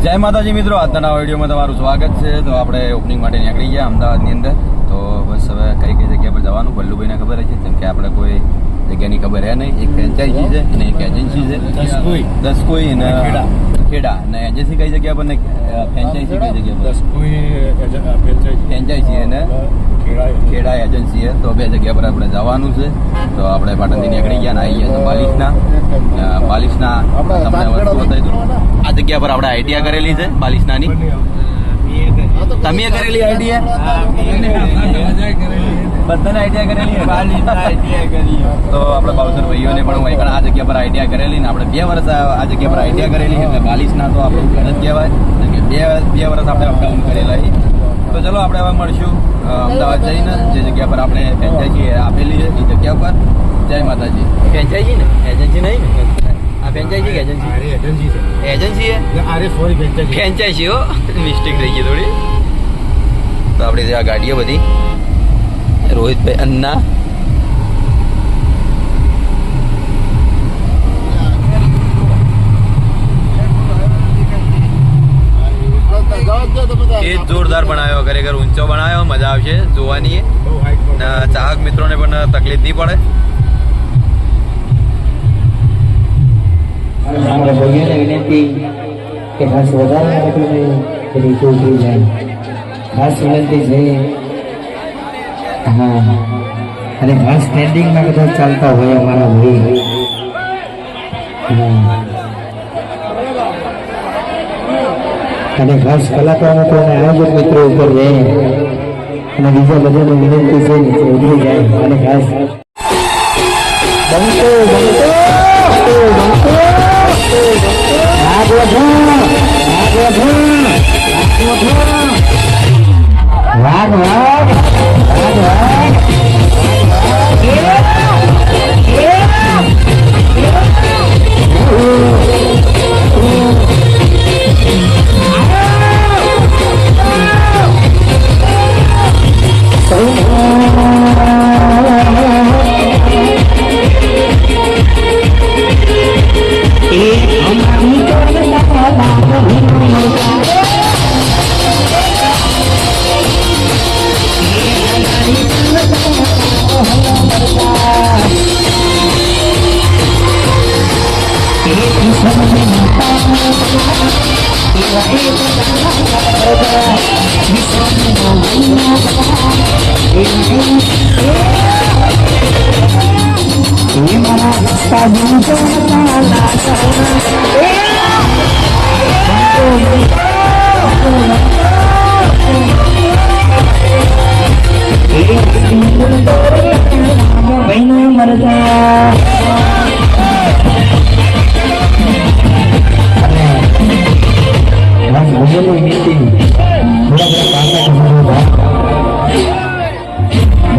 જય માતાજી મિત્રો, આજના નવા વિડીયોમાં તમારું સ્વાગત છે. તો આપણે ઓપનિંગ માટે નીકળી ગયા અમદાવાદની અંદર. તો બસ હવે કઈ કઈ જગ્યા પર જવાનું ભલ્લુભાઈને ખબર છે, જેમ કે આપણે કોઈ જગ્યાની ખબર હે નહીં. એક ફ્રેન્ચાઇઝી છે અને એક એજન્સી છે, દસકોઈ અને ખેડા. અને એજન્સી કઈ જગ્યા પર ને ફ્રેન્ચાઇઝી કઈ જગ્યા પર? ફ્રેન્ચાઇઝી અને ખેડા એજન્સી છે. તો બે જગ્યા પર આપણે જવાનું છે. તો આપણે પાટણથી નીકળી ગયા ને આવી ગયા બાલિશના તમને વસ્તુ બતાવી દઉં. આ જગ્યા પર આપણે આઈડિયા કરેલી છે બાલિશનાની. તમે કરેલી આઈડિયા? બધાને આઈડિયા કરેલી. તો આપણે બાઉસર ભાઈઓને પણ હું આ જગ્યા પર આઈડિયા કરેલી ને આપણે 2 વર્ષ આ જગ્યા પર આઈડિયા કરેલી. એટલે બાલિશના તો આપણું ઘર જ કહેવાય કે 2 વર્ષ આપણે અપડાઉન કરેલા. તો ચલો આપણે હવે મળશું અમદાવાદ જઈને, જે જગ્યા પર આપણે ફ્રેન્ચાઇઝી આપેલી છે એ જગ્યા પર. જય માતાજી. ફ્રેન્ચાઇઝી ને એજન્સી નહીં ને? આ ફ્રેન્ચાઇઝી કે એજન્સી? એજન્સી છે. એજન્સી છે? અરે સોરી, ફ્રેન્ચાઇઝી હો, મિસ્ટેક થઈ ગઈ થોડી. તો આપણી આ ગાડીઓ બધી રોહિતભાઈ અન્ના. એ જોરદાર બનાવ્યો, ખરેખર ઊંચો બનાવ્યો, મજા આવશે જોવાની. ચાહક મિત્રોને પણ તકલીફ નહીં પડે. આપણે ભાઈઓને વિનંતી કે ખાસ વધારે ખાસ વિનંતી છે. હા, અને ખાસ સ્ટેન્ડિંગમાં કદાચ ચાલતા હોય અમારા ભાઈ. અને ખાસ કલાકાર મિત્રો અને આયોજક મિત્રો ઉપર જાય અને બીજા બધાને વિનંતી છે કે ઉતરી જાય. અને ખાસ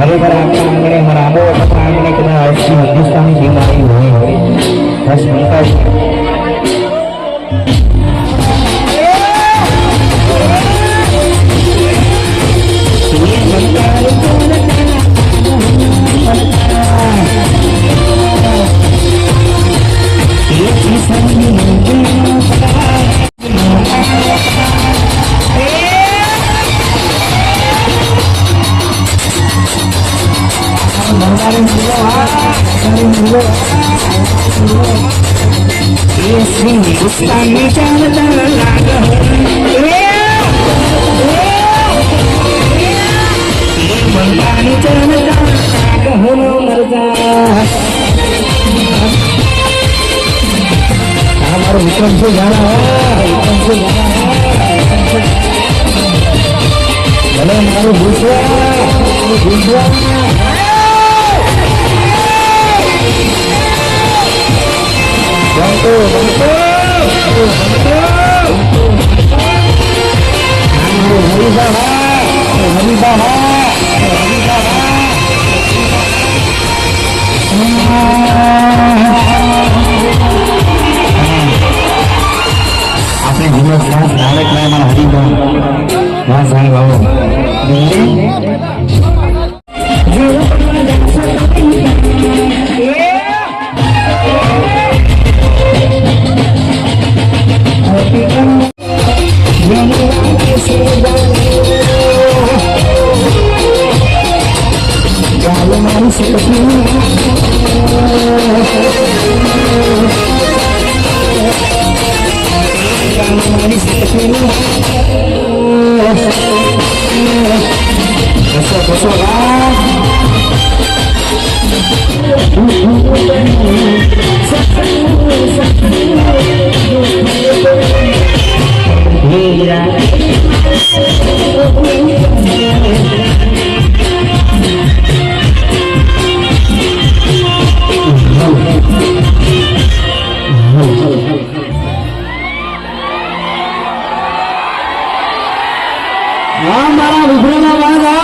ખરેખર આપણા આંગણે મારા આબો આપણા આંગણે કદાચ હિન્દુસ્તાની બીમારી હોય બસ મળતા છે. हमारा विक्रम से जाना है, भले हमारे भूसवा આપણે જીવો શ્વાસ ધારક ના મારા હરિભાવ વાહ સાહેબ આવો મારા વિભ્રના વાળા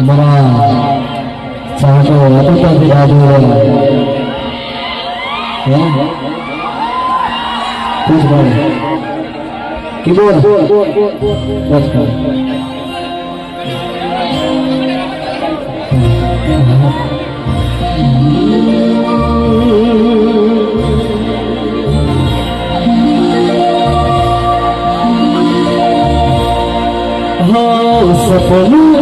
મારા ચાહતો અતુલથી રાજુ कुछ बोल कीबोर्ड बस कर हो सपनों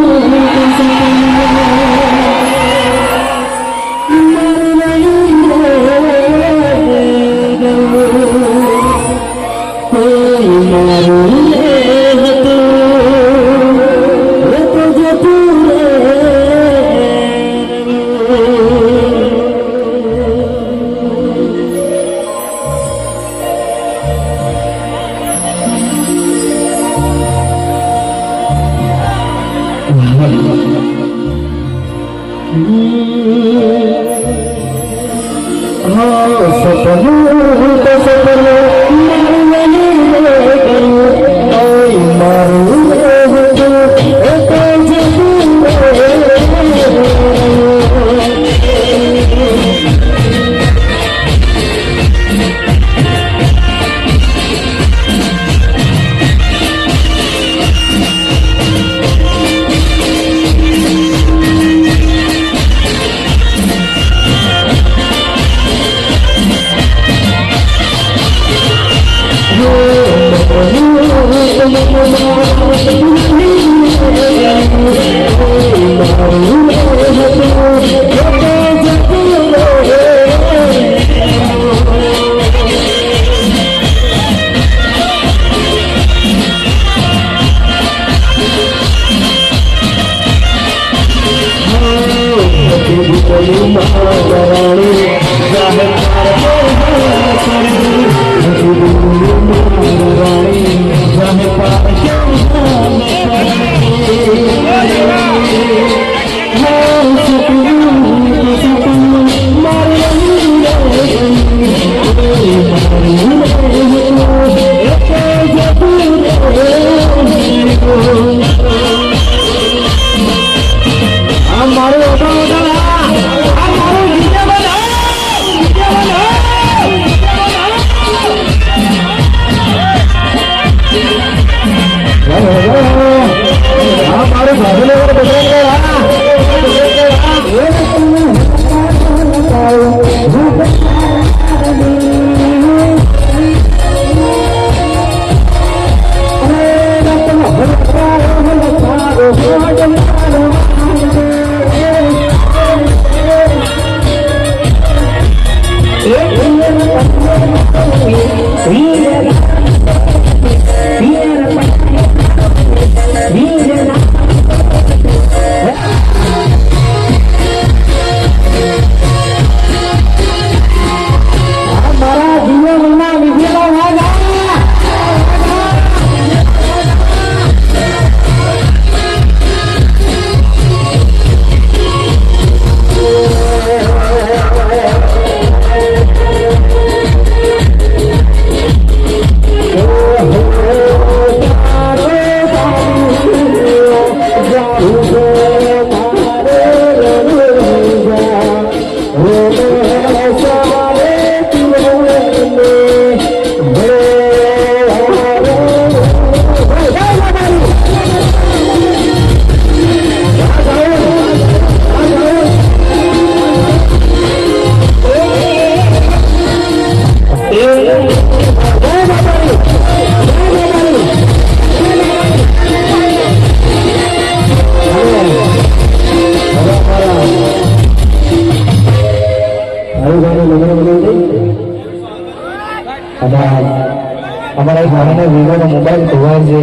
અમારા એક નાના વિવોનો મોબાઈલ ખોવાય છે.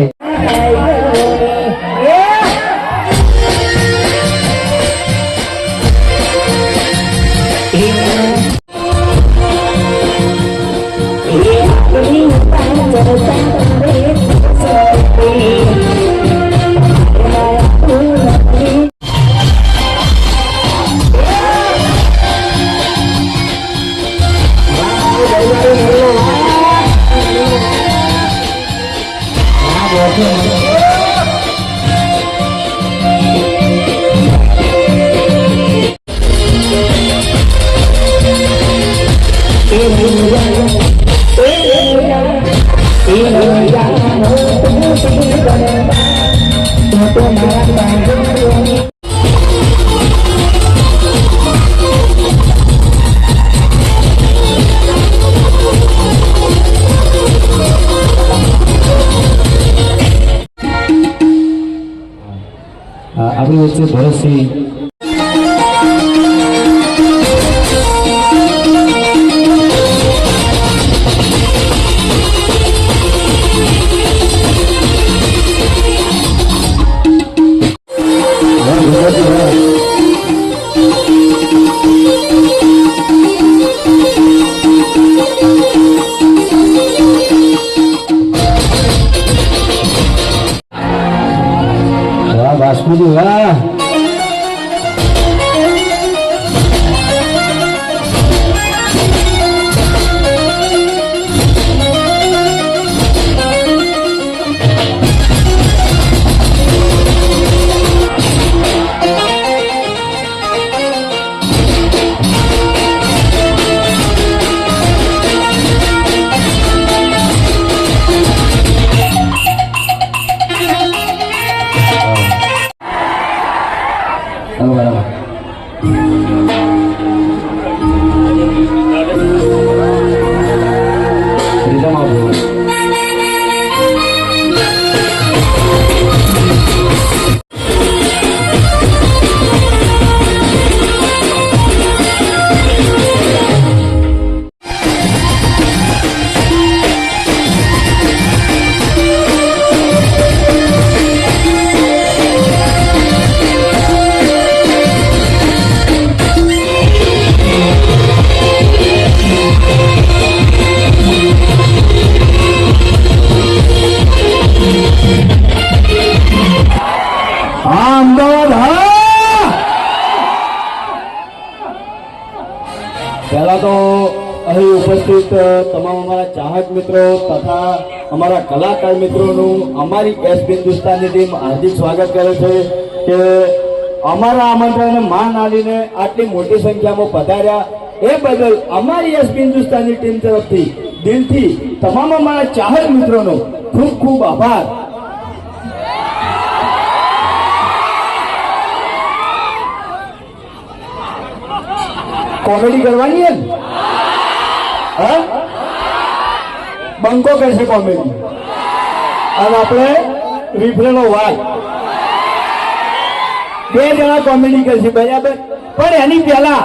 આપણી વચ્ચે ભરતસિંહ બાસ્કુજી વાહ પહેલા તો અહીં ઉપસ્થિત તમામ અમારા ચાહક મિત્રો તથા અમારા કલાકાર મિત્રોનું અમારી એસ હિન્દુસ્તાનની ટીમ હાર્દિક સ્વાગત કરે છે કે અમારા આમંત્રણને માન આલીને આટલી મોટી સંખ્યામાં પધાર્યા એ બદલ અમારી એસ હિન્દુસ્તાનની ટીમ તરફથી દિલથી તમામ અમારા ચાહક મિત્રોનો ખૂબ ખૂબ આભાર. કોમેડી કરવાની है હા બંકો કરશે કોમેડી અને આપણે રીફરેનો વાત બે જણા કોમેડી કરશે બરાબર. પણ એની પહેલા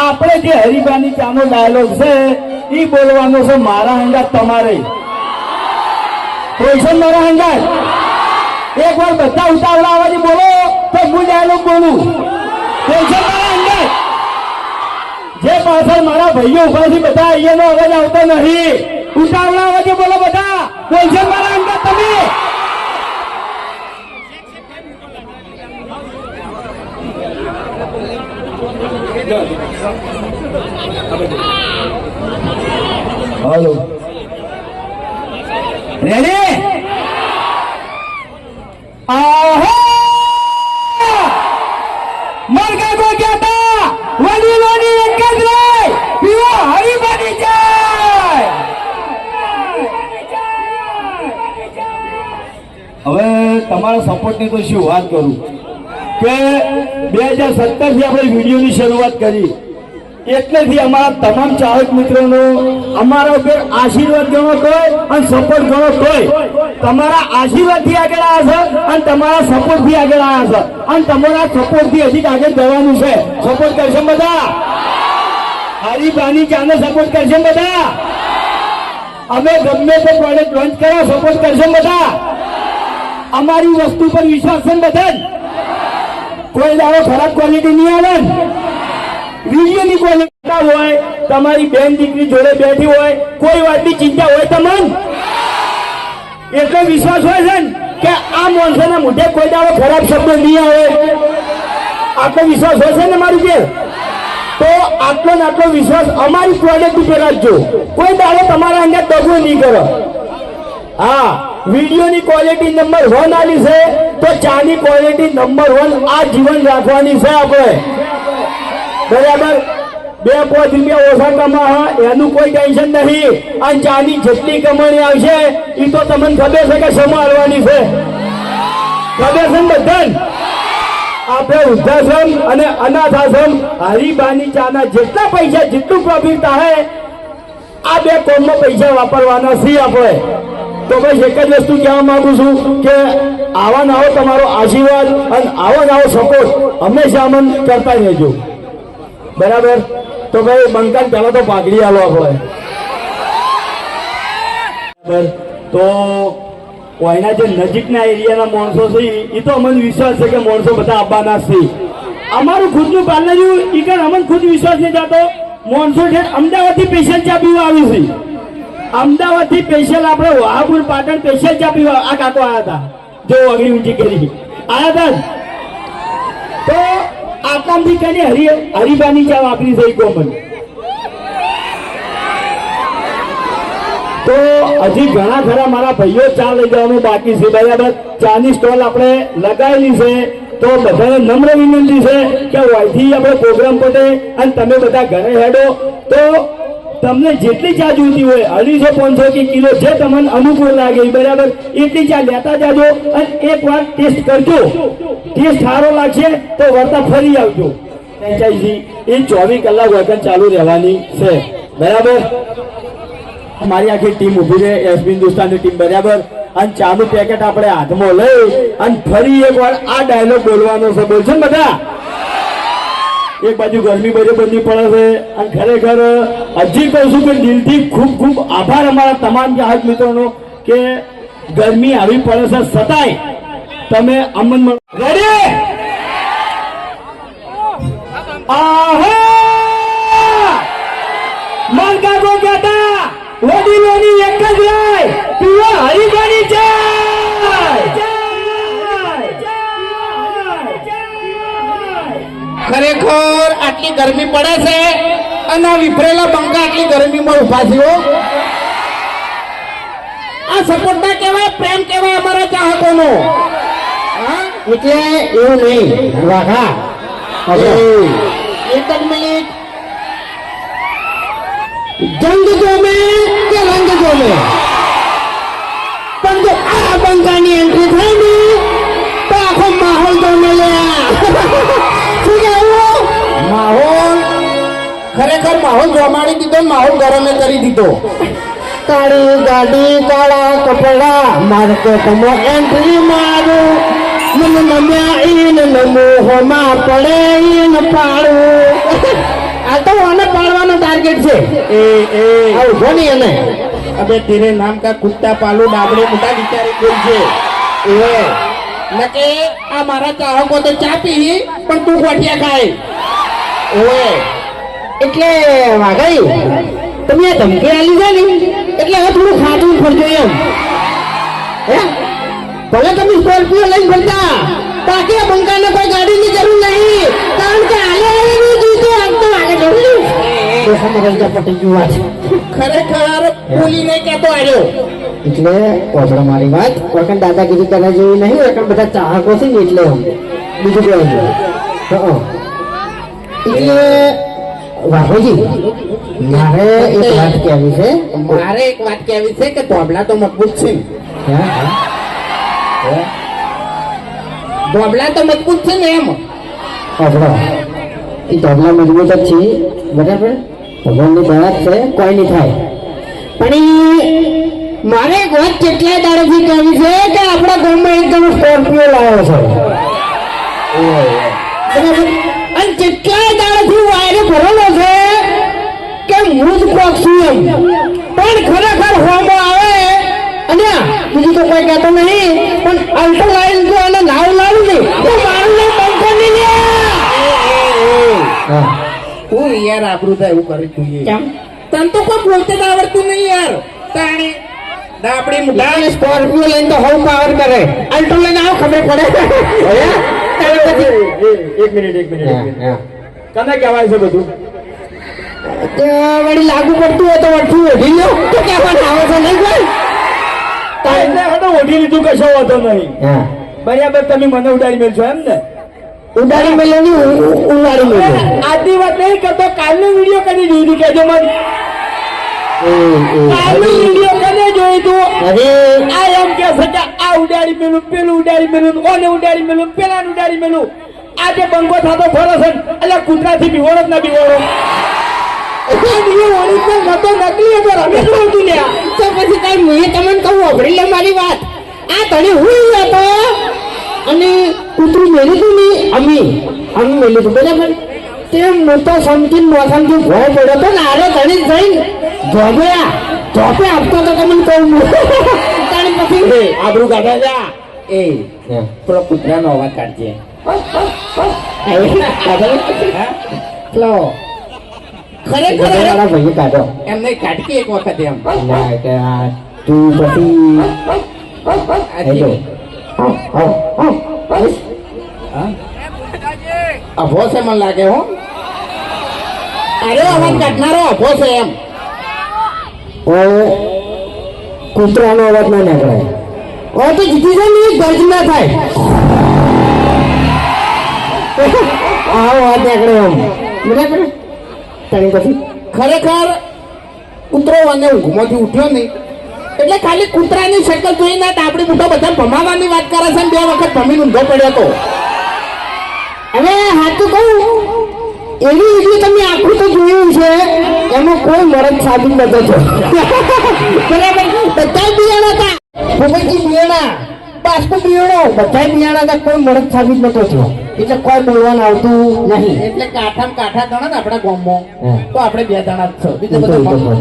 આપણે જે હરિભાની ચાનો ડાયલોગ છે એ બોલવાનો છે મારા હંગાત તમારે બોલશો મારા હંગાત એક વાર બધા ઉતાવળા આવવાથી બોલો તો હું ડાયલોગ બોલું બોલશો મારા હંગાત. જે પાછળ મારા ભાઈઓ ઉભા છે બધા અહીંયાનો અવાજ આવતો નહીં ઉતાવળા અવાજે બોલો બધા બોલશો મારા અંદર તમે. हेलो रेडी आहो मरका को क्या था वडी वडी एक જ રે પીવો હરી બની જાય. હવે તમારા સપોર્ટની તો શું વાત કરું કે 2017 થી આપણે વિડીયોની શરૂઆત કરી એટલેથી અમારા તમામ ચાહક મિત્રોનો અમારા ઉપર આશીર્વાદ ગણો કોઈ અને સપોર્ટ ગણો કોઈ. તમારા આશીર્વાદથી આગળ આવ્યા છે અને તમારા સપોર્ટથી આગળ આવ્યા છે અને તમારા સપોર્ટથી હજી આગળ જવાનું છે. સપોર્ટ કરશે બધા હરીફાની ચાને સપોર્ટ કરશે બધા અમે ગમે તે પ્રોડક્ટ લોન્ચ કરવા સપોર્ટ કરશો બધા? અમારી વસ્તુ પર વિશ્વાસ છે ને બધા? કોઈ દાડો ખરાબ ક્વોલિટી નહીં આવે ને? વિડીયોની ક્વોલિટી હોય, તમારી બેન દીકરી જોડે બેઠી હોય, કોઈ વાતની ચિંતા હોય તમને? એટલો વિશ્વાસ હોય છે ને કે આ માણસોના મોઢે કોઈ દાડો ખરાબ શબ્દ નહીં આવે? આટલો વિશ્વાસ હોય છે ને મારી પર? તો આટલો ને આટલો વિશ્વાસ અમારી પ્રોડક્ટ ઉપર રાખજો. કોઈ દાડો તમારા અંદર દગો નહીં કરો. હા, વિડીયોની ક્વોલિટી નંબર 1 આલી છે તો ચાની ક્વોલિટી નંબર 1 આ જીવન રાખવાની છે આપણે. બરાબર? 2-5 રૂપિયા ઓછા કમા એનું કોઈ ટેન્શન નહીં. અને ચાની જેટલી કમાણી આવશે એ તો તમને ખબર છે કે સમા હાલવાની છે. ખબર છે ને બધાને? આપણે વૃદ્ધાશ્રમ અને અનાથ આશ્રમ હરિબાની ચાના જેટલા પૈસા જેટલું પ્રોફિટ થાય આ 2 કોમમાં પૈસા વાપરવાના છીએ આપણે. તો બસ એક જ વસ્તુ કહેવા માંગુ છું કે આવા ને આવો તમારો આશીર્વાદ અને આવો ને આવો સપોર્ટ હંમેશા અમન કરતા રહેજો. બરાબર? તો ભાઈ બંકાન પહેલા તો પાઘડી આલો આપણે. બરાબર? તો કોઈના જે નજીકના એરિયાના માણસો છે એ તો અમને વિશ્વાસ છે કે માણસો બધા આવવાના છે. અમારું ખુદનું પાર્લર ઈ કે અમને ખુદ વિશ્વાસ નહીં જતો. માણસો છે અમદાવાદથી સ્પેશિયલ ચા પીવા આવી છે. અમદાવાદથી સ્પેશિયલ આપણે વહાપુર પાટણ સ્પેશિયલ ચા પીવા આ કાકો આવ્યા હતા. જો અગડી ઊંચી કરી આવ્યા હતા. તો આકામથી કઈ હરિબાની ચા વાપરી છે કોમન. તો હજી ઘણા ખરા મારા ભાઈઓ ચા લઈ જવાનું બાકી છે. બરાબર? ચાની સ્ટોલ આપણે લગાવેલી છે. તો બધાને નમ્ર વિનંતી છે કે અહીંથી આપણે પ્રોગ્રામ પતે અને તમે બધા ઘરે હેડો. તો તમને જેટલી ચા જોઈતી હોય 250-500 કિલો જે તમને અનુકૂળ લાગે બરાબર એટલી ચા લેતા જાજો અને એકવાર ટેસ્ટ કરજો. ટેસ્ટ સારો લાગશે તો વળતા ફરી આવજો. ફ્રેન્ચાઇઝી એ 24 કલાક વગર ચાલુ રહેવાની છે. બરાબર? મારી આખી ટીમ ઉભી રહે, એસબી હિન્દુસ્તાનની ટીમ. બરાબર? અને ચાનું પેકેટ આપણે હાથમાં લઈ અને ફરી એકવાર આ ડાયલોગ બોલવાનો છે. બોલશે ને બધા? એક બાજુ ગરમી બધી પડે છે અને ખરેખર હજી કહું છું કે દિલથી ખૂબ ખૂબ આભાર અમારા તમામ ચાહક મિત્રોનો કે ગરમી આવી પડે છે છતાંય તમે અમન રેડી આહા મન કાકો કહેતા વડીલોની એક જ રાય પીવા હરિભાની ખરેખર આટલી ગરમી પડે છે અને આ વિફરેલા બંકા આટલી ગરમીમાં ઉભા થયો. આ સપોર્ટ ના કહેવાય, પ્રેમ કહેવાય અમારા ચાહકોનો. એટલે એવું નહીં વાઘા એક જ મિનિટ. જંગ ગમે કે રંગ ગમે પણ જો આ બંકાની એન્ટ્રી થઈ ને તો આખો માહોલ ગમે લ્યા. શું કહેવું? માહોલ ખરેખર માહોલ જમાડી દીધો, માહોલ ગરમે કરી દીધો. કાળી ગાડી કાળા કપડા માર્કેટમાં એન્ટ્રી મારું મને નમ્યા ઈન નમો હોમાં પડે ઈન પાડું. આ તો આને પાડવાનો ટાર્ગેટ છે. ઉભો નહીં એને અબે તેરે નામ કા કુત્તા પાલુ ડાબડે મોટા વિચારી બોલશે. એ નકે આ મારા ચાહકો તો ચા પી પણ તું ગોઠિયા ખાય. ઓએ એટલે વાઘાઈ તમે આ ધમકી આલી છે ને એટલે હવે થોડું ખાતું ફરજો એમ. હે ભલે તમે સ્કોર્પિયો લઈને ફરતા બાકી આ બંકાને કોઈ ગાડીની જરૂર નહીં કારણ કે હાલે એની જીતો આગતો આગળ જવું. પટી ગયું વાત ખરેખર બોલી નહીં કહેતો આવ્યો. એટલે ઓબળો મારી વાત વખત દાદાગીરી કરવા જેવી નહીં. વખત બધા ચાહકો છે ને એટલે બીજું કહેવું જોઈએ. એટલે વાઘોજી મારે એક વાત કહેવી છે. મારે એક વાત કહેવી છે કે ધોબલા તો મજબૂત છે. ધોબલા તો મજબૂત છે ને એમ. ઓબળો એ ધોબલા મજબૂત જ છે બરાબર. ભગવાનની દયા છે કોઈ નહીં થાય. પણ મારે એક વાત કેટલાય દાડાથી કહેવી છે કે આપણા ગામમાં એક જણો સ્કોર્પિયો લાવ્યો છે બરાબર. અને કેટલાય દાડાથી વાયરે ભરેલો છે કે હું જ કોક છું એમ પણ ખરેખર હોમ યાર આબરૂ થાય એવું કરી જોઈએ કેમ તને તો કોઈ બોલતે જ આવડતું નહીં યાર તાણી દાપડી મુઢા સ્કોર્પિયો લઈને તો હોમ પાવર કરે અલ્ટો લઈને આવો ખબર પડે એક મિનિટ કને કહેવાય છે બધું તે વળી લાગુ પડતું હોય તો વઠું ઓઢી લો તો કહેવાનું આવે છે નહીં કોઈ એટલે હવે ઓઢી લીધું કશો વાંધો નહીં હા બરાબર તમે મને ઉડાડી મેળશો એમ ને ઉડાડી મેલેની ઉડાડી મેલે આજની વાત નહીં કરતો કાલનો વિડીયો કદી જોઈ તું કહેજો મને કાલનો વિડીયો કદી જોઈ તું અરે આ એમ કે છે કે આ ઉડાડી મેલું પેલું ઉડાડી મેલું ઓને ઉડાડી મેલું પેલાને ઉડાડી મેલું આજે બંગો થતો ફરો છે એટલે કૂતરાથી બીવોળો જ ના બીવોળો નકલી હતો રમેશ નહોતું લ્યા તો પછી કઈ મેં તમને કહું અભડી લે મારી વાત આ તને હું હતો અને કૂતરું મેલી તું નહીં અમે મેલી તું બરાબર તે મોટો સમજીન મોસમથી ભોય પડ્યો તો ને આરે તણી જઈને ધોપે આપતો તો તમને કહું તાણી પછી આબરૂ કાઢા જા એ પેલો કૂતરાનો અવાજ કાઢજે લો ખરેખર મારા ભાઈ કાઢો એમ નહીં કાઢી એક વખત એમ ના કે આ તું પછી હેલો અભો છે મને લાગે હો અરે અવાજ કાઢનારો અભો છે એમ ઓ કૂતરાનો અવાજ ના નીકળે ઓ તો જીતી જાય ને ગર્જ ના થાય આવો અવાજ નીકળે એમ બરાબર તારી પછી ખરેખર કૂતરો અને ઊંઘમાંથી ઉઠ્યો નહીં એટલે ખાલી કૂતરાની શક્લ જોઈને આપણી મોટો બધા ભમાવાની વાત કરે છે ને 2 વખત ભમીને ઊંધો પડ્યો તો હવે હાથું કહું એવી વિડીયો તમે આખું તો જોયું છે એમાં કોઈ મરદ સાબિત નતો થયો બરાબર બધા બિયાણા હતા ભૂપતજી બિયાણા બાસ્કુ બિયાણો બધા બિયાણા હતા કોઈ મરદ સાબિત નતો થયો એટલે કોઈ બોલવાનું આવતું નહીં એટલે કાંઠામાં કાંઠા ગણો ને આપણા ગામમાં તો આપણે 2 જણા જ છો બીજું તો બધું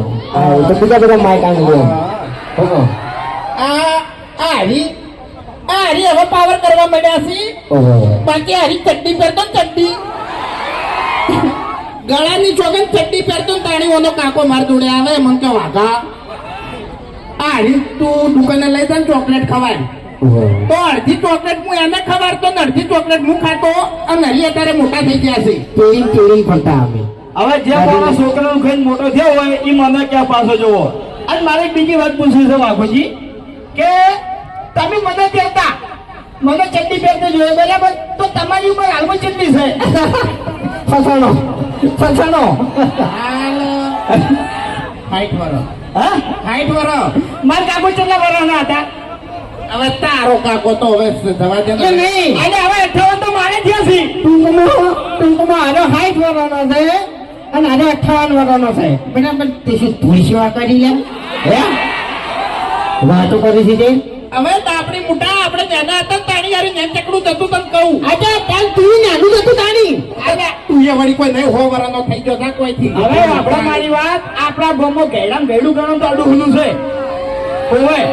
બીજા બધા માઇક આવી ગયો આ હરી હવે પાવર કરવા માંડ્યા છે બાકી હરી ચડ્ડી પહેરતો ને ચડ્ડી ગળાની ચોગન ચડ્ડી પહેરતો ને તાણીઓનો કાકો માર જોડે આવે મને કે વાઘા આ હરી તું દુકાને લઈ જા ચોકલેટ ખવાય તો અડધી ચોકલેટ હું એને ખવાડતો ને અડધી ચોકલેટ હું ખાતો અને હરી અત્યારે મોટા થઈ ગયા છે તેરી ફરતા અમે હવે જે મારા છોકરાનો ખાઈને મોટો થયો હોય એ મને ક્યાં પાછો જોવો અને મારે એક બીજી વાત પૂછવી છે વાઘોજી કે તમે મને કહેતા મને ચડ્ડી પહેરતે જોયો બરાબર તો તમારી ઉપર હાલમાં ચડ્ડી છે ફસાણો હાઈટ વાળો હા હાઈટ વાળો મારા કાકો કેટલા વર્ષના હતા હવે તારો કાકો તો હવે જવા દે એ નહીં અને હવે 58 તો મારે થયા છે ટૂંકમાં આનો 60 વર્ષનો છે અને આનો 58 વર્ષનો છે બરાબર તે શું થોડી સેવા કરી લે હે વાતો કરી છે તે હવે આપણી મોટા આપણે નાના હતા ને તાણી યારી નેમ ચકડું જતું તને કહું આજે કાલ તું નાનું જતું તાણી અરે તું એ વળી કોઈ નહીં હો વરાનો થઈ ગયો ના કોઈથી હવે આપણે મારી વાત આપણા ગામમાં ગેડામ ગેડું ગણો તો આડું હુનું છે ઓય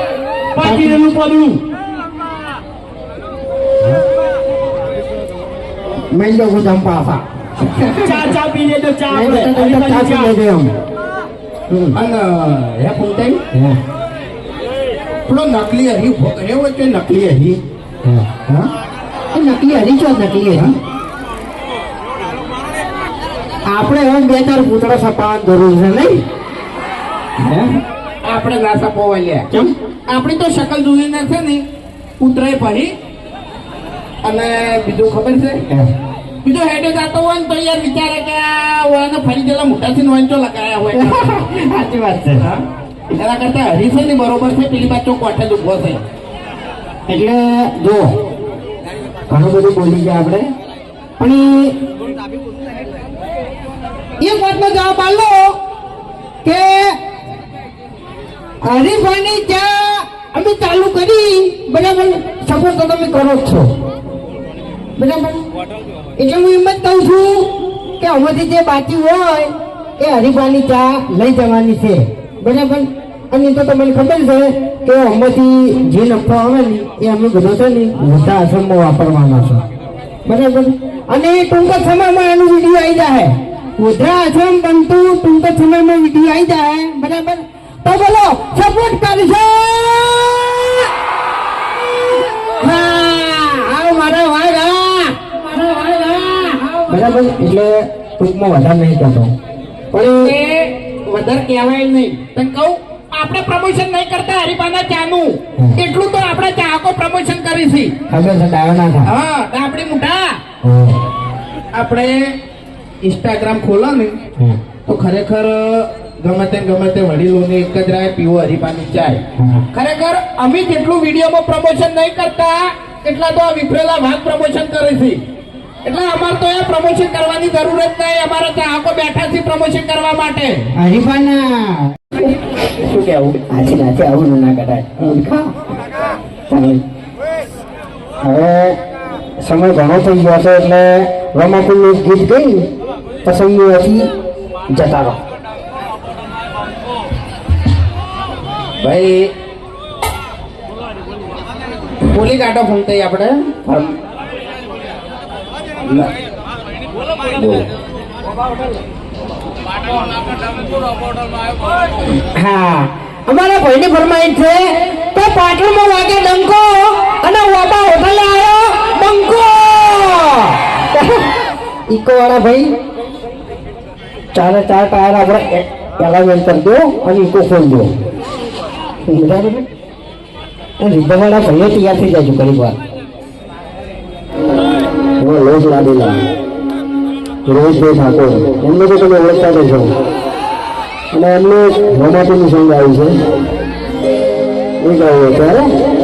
પાછી રેલું પડું મેં જો ગુજામ પાસા ચા પી લેજો ચા મેં આપણે તો ચા પી લેજો અને હે પૂંતાઈ પેલો નકલી હરી ઉભો કર્યો હોય તો નકલી હરી હા એ નકલી હરી છો નકલી હરી આપણે હવે 2-4 પૂતળા સપાવવાની જરૂર છે નહીં આપણે ના સપોવાય લે કેમ આપણી તો શકલ જોઈને છે ને ઉતરાય પડી અને બીજું ખબર છે બીજો હેડે જાતો હોય ને તો યાર વિચારે કે આ ઓયાને ફરી ગયેલા મોટાથી નોંચો લગાયા હોય સાચી વાત છે હા એના કરતા હરી છે ને બરોબર છે પેલી બાજુ કોઠે જ ઉભો છે એટલે જો ઘણું બધું બોલી ગયા આપણે પણ એક વાતનો જવાબ આલો કે હરીફાઈની ચા અમે ચાલુ કરી બરાબર સપોઝ તો તમે કરો જ છો બરાબર એટલે હું એમ જ કહું છું કે અમારી જે બાકી હોય એ હરીફાઈની ચા લઈ જવાની છે બરાબર અને તો તમને ખબર છે કે અમારી જે નફો આવે ને એ અમે બધો છે ને વૃદ્ધાશ્રમમાં વાપરવાના છે બરાબર અને ટૂંક સમયમાં એનું વિડીયો આવી જાય ઉધરા આશ્રમ બનતું ટૂંક સમયમાં વિડીયો આવી જાય બરાબર તો બોલો સપોર્ટ કરશો મારા વાઘા બરાબર એટલે ટૂંકમાં વધારે નહીં કરતો પણ એ વધારે કહેવાય નહીં તને કહું આપણે પ્રમોશન નહીં કરતા હરિપાના ચાનું એટલું તો આપણે ચાહકો પ્રમોશન કરીશી ખબર છે ડાયો ના થાય હા ડાબડી મુઠા આપણે ઇન્સ્ટાગ્રામ ખોલો ને તો ખરેખર ગમે તે વડીલોને એક જ રાય પીવો હરિપાની ચાય ખરેખર અમે જેટલું વિડીયોમાં પ્રમોશન નહીં કરતા એટલા તો આ વિફરેલા ભાગ પ્રમોશન કરે છે એટલે અમારે તો એ પ્રમોશન કરવાની જરૂર જ નહીં અમારા ચાહકો બેઠા છે પ્રમોશન કરવા માટે હરીફાના શું કેવું આજે નાચે આવું ના કરાય હવે સમય ઘણો થઈ ગયો છે એટલે રમાપુરનું ગીત ગઈ પસંદગીથી જતા રહો ભાઈ પોલી કાઢો ફૂમતા આપણે હા અમારા ભાઈની ફરમાઈશ છે તો પાટણમાં વાગે ડંકો અને વાબા હોટલે આવ્યો બંકો ઈકો વાળા ભાઈ ચારે ચાર ટાયર આપણે એલામેન્ટ કરી દો અને ઈકો ખોલી દો બરાબર રીધા વાળા ભાઈઓ તૈયાર થઈ જાય ઘણી વાર લોજ લાદેલા રોજ ભાઈ ઠાકોર એમને તો તમે ઓળખતા જ છો અને એમને રોમાટીનું સોંગ આવ્યું છે એ ગાયું ત્યારે